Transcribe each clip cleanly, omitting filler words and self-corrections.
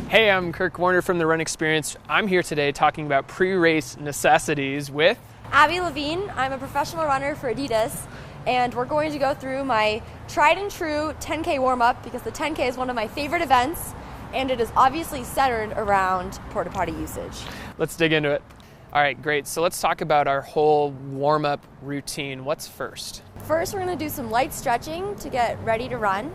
Hey, I'm Kirk Warner from the Run Experience. I'm here today talking about pre-race necessities with Abby Levene. I'm a professional runner for Adidas, and we're going to go through my tried and true 10K warm-up because the 10K is one of my favorite events, and it is obviously centered around porta potty usage. Let's dig into it. All right, great. So let's talk about our whole warm-up routine. What's first? First, we're going to do some light stretching to get ready to run.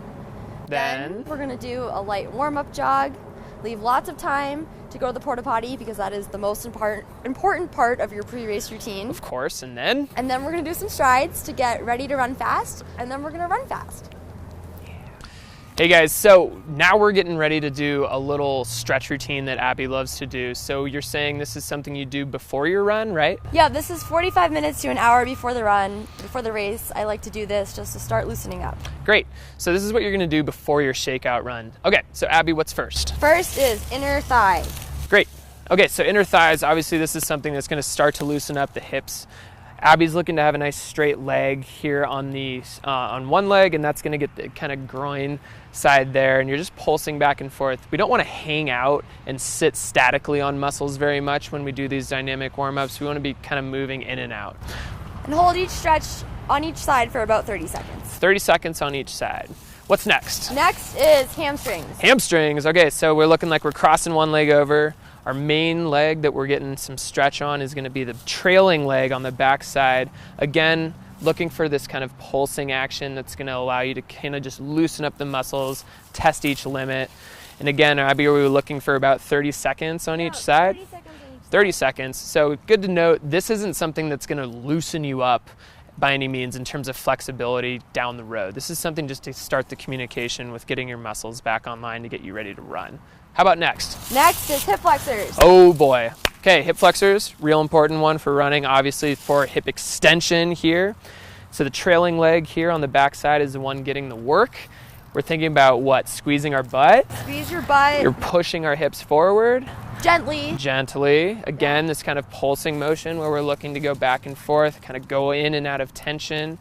Then we're going to do a light warm-up jog. Leave lots of time to go to the porta potty because that is the most important part of your pre-race routine. Of course, and then we're going to do some strides to get ready to run fast, and then we're going to run fast. Hey guys, so now we're getting ready to do a little stretch routine that Abby loves to do. So you're saying this is something you do before your run, right? Yeah, this is 45 minutes to an hour before the run, before the race. I like to do this just to start loosening up. Great. So this is what you're going to do before your shakeout run. Okay, so Abby, what's first? First is inner thigh. Great. Okay, so inner thighs, obviously this is something that's going to start to loosen up the hips. Abby's looking to have a nice straight leg here on the on one leg, and that's going to get the kind of groin side there, and you're just pulsing back and forth. We don't want to hang out and sit statically on muscles very much when we do these dynamic warm-ups. We want to be kind of moving in and out. And hold each stretch on each side for about 30 seconds. 30 seconds on each side. What's next? Next is hamstrings. Hamstrings. Okay, so we're looking like we're crossing one leg over. Our main leg that we're getting some stretch on is going to be the trailing leg on the back side. Again, looking for this kind of pulsing action that's going to allow you to kind of just loosen up the muscles, test each limit. And again, Abby, we were looking for about 30 seconds on each side. 30 seconds on each side. 30 seconds. So good to note, this isn't something that's going to loosen you up by any means in terms of flexibility down the road. This is something just to start the communication with getting your muscles back online to get you ready to run. How about next? Next is hip flexors. Oh boy. Okay, hip flexors, real important one for running, obviously for hip extension here. So the trailing leg here on the back side is the one getting the work. We're thinking about what? Squeezing our butt. Squeeze your butt. You're pushing our hips forward. Gently. Gently. Again, this kind of pulsing motion where we're looking to go back and forth, kind of go in and out of tension.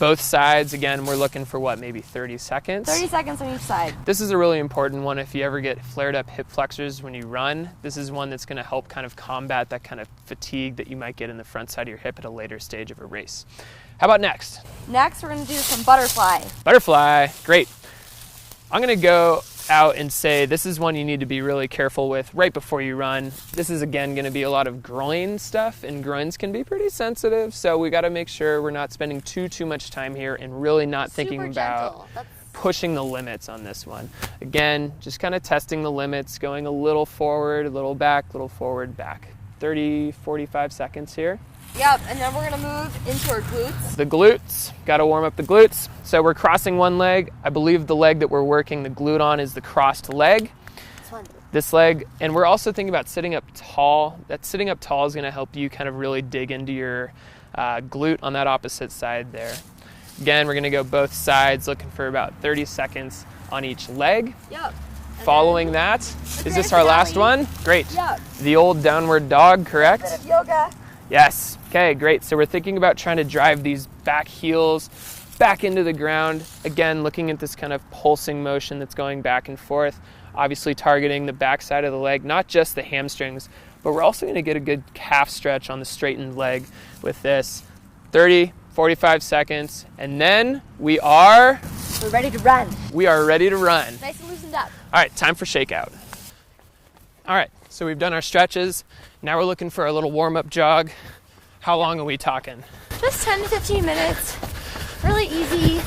Both sides, again, we're looking for what, maybe 30 seconds? 30 seconds on each side. This is a really important one if you ever get flared up hip flexors when you run. This is one that's going to help kind of combat that kind of fatigue that you might get in the front side of your hip at a later stage of a race. How about next? Next, we're going to do some butterfly. Butterfly, great. I'm going to go out and say this is one you need to be really careful with right before you run. This is again going to be a lot of groin stuff, and groins can be pretty sensitive, so we got to make sure we're not spending too much time here and really not thinking about pushing the limits on this one. Again, just kind of testing the limits, going a little forward, a little back, a little forward, back. 30, 45 seconds here. Yep, and then we're going to move into our glutes. The glutes, got to warm up the glutes. So we're crossing one leg. I believe the leg that we're working the glute on is the crossed leg. This leg, and we're also thinking about sitting up tall. That sitting up tall is going to help you kind of really dig into your glute on that opposite side there. Again, we're going to go both sides, looking for about 30 seconds on each leg. Yep. Following that, is this our last one? Great. Yep. The old downward dog, correct? A bit of yoga. Yes. Okay, great. So we're thinking about trying to drive these back heels back into the ground. Again, looking at this kind of pulsing motion that's going back and forth, obviously targeting the back side of the leg, not just the hamstrings, but we're also going to get a good calf stretch on the straightened leg with this. 30, 45 seconds, and then we're ready to run. We are ready to run. Nice and loosened up. All right, time for shakeout. All right, so we've done our stretches. Now we're looking for a little warm-up jog. How long are we talking? Just 10 to 15 minutes. Really easy.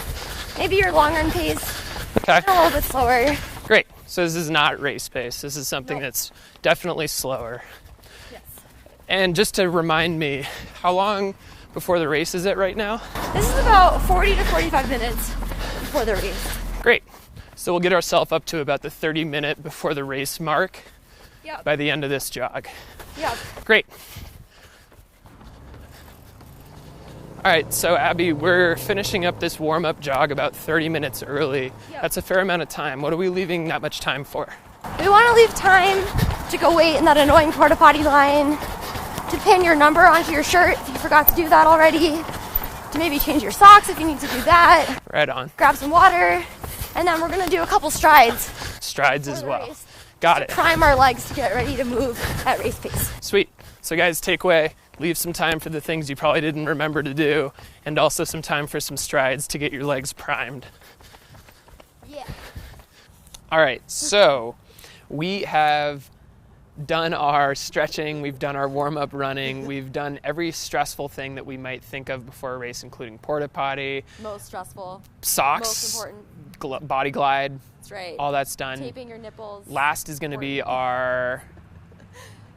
Maybe your long run pace. Okay. A little bit slower. Great. So this is not race pace. This is something that's definitely slower. Yes. And just to remind me, how long before the race is it right now? This is about 40 to 45 minutes before the race. Great. So we'll get ourselves up to about the 30-minute before the race mark by the end of this jog. Yep. Great. All right, so Abby, we're finishing up this warm-up jog about 30 minutes early. Yep. That's a fair amount of time. What are we leaving that much time for? We want to leave time to go wait in that annoying porta potty line, to pin your number onto your shirt if you forgot to do that already, to maybe change your socks if you need to do that. Right on. Grab some water, and then we're going to do a couple strides. Strides as well. Race. Got it. Prime our legs to get ready to move at race pace. Sweet. So guys, takeaway, leave some time for the things you probably didn't remember to do, and also some time for some strides to get your legs primed. Yeah. All right, so we have done our stretching, we've done our warm-up running, we've done every stressful thing that we might think of before a race, including porta potty, Most stressful. socks, Most important. body glide, That's right. all that's done. Taping your nipples. Last is going to be our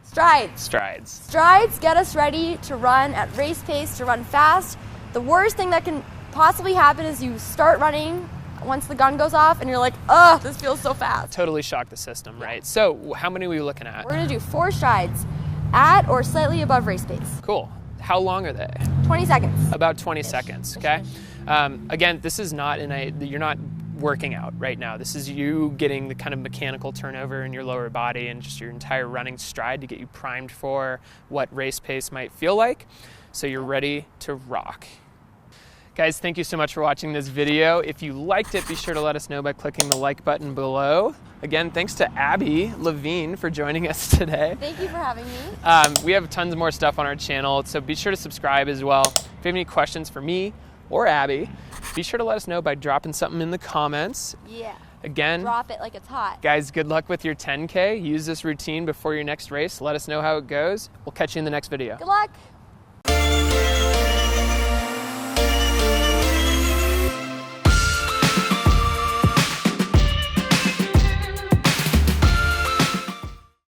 Strides. strides. Strides get us ready to run at race pace, to run fast. The worst thing that can possibly happen is you start running once the gun goes off and you're like, ugh, this feels so fast. Totally shock the system, right? So how many are we looking at? We're gonna do 4 strides at or slightly above race pace. Cool. How long are they? 20 seconds. About 20 seconds, okay? Again, this is not you're not working out right now. This is you getting the kind of mechanical turnover in your lower body and just your entire running stride to get you primed for what race pace might feel like, so you're ready to rock. Guys, thank you so much for watching this video. If you liked it, be sure to let us know by clicking the like button below. Again, thanks to Abby Levene for joining us today. Thank you for having me. We have tons more stuff on our channel, so be sure to subscribe as well. If you have any questions for me or Abby, be sure to let us know by dropping something in the comments. Yeah. Again, Drop it like it's hot. guys, good luck with your 10K. Use this routine before your next race. Let us know how it goes. We'll catch you in the next video. Good luck.